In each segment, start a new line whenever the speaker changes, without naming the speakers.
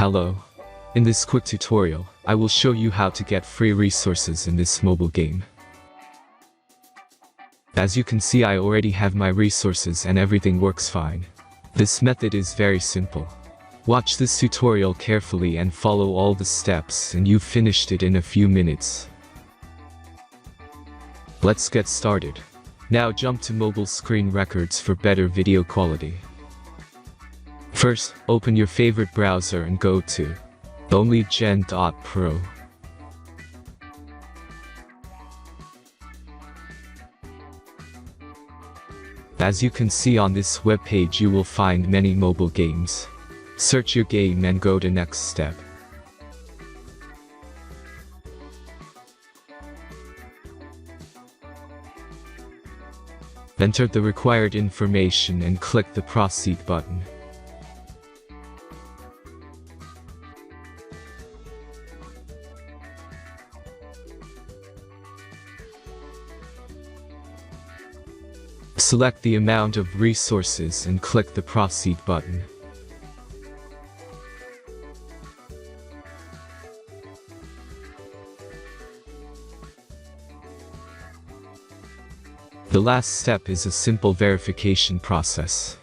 Hello. In this quick tutorial, I will show you how to get free resources in this mobile game. As you can see, I already have my resources and everything works fine. This method is very simple. Watch this tutorial carefully and follow all the steps and you've finished it in a few minutes. Let's get started. Now jump to mobile screen records for better video quality. First, open your favorite browser and go to onlygen.pro. As you can see on this webpage, you will find many mobile games. Search your game and go to next step. Enter the required information and click the proceed button. Select the amount of resources and click the proceed button. The last step is a simple verification process.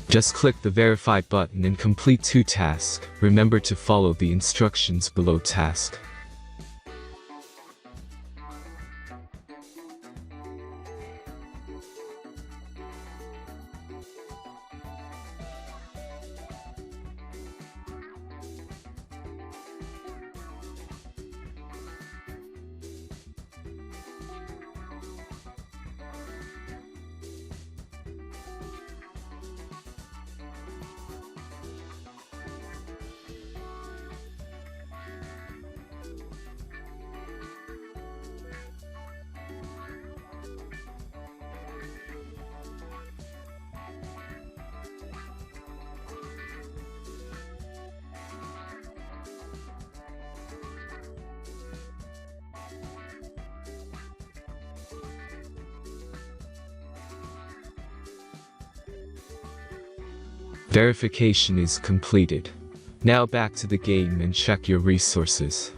Just click the verify button and complete 2 tasks. Remember to follow the instructions below task. Verification is completed. Now back to the game and check your resources.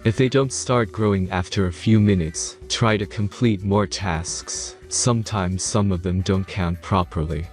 If they don't start growing after a few minutes, try to complete more tasks. Sometimes some of them don't count properly.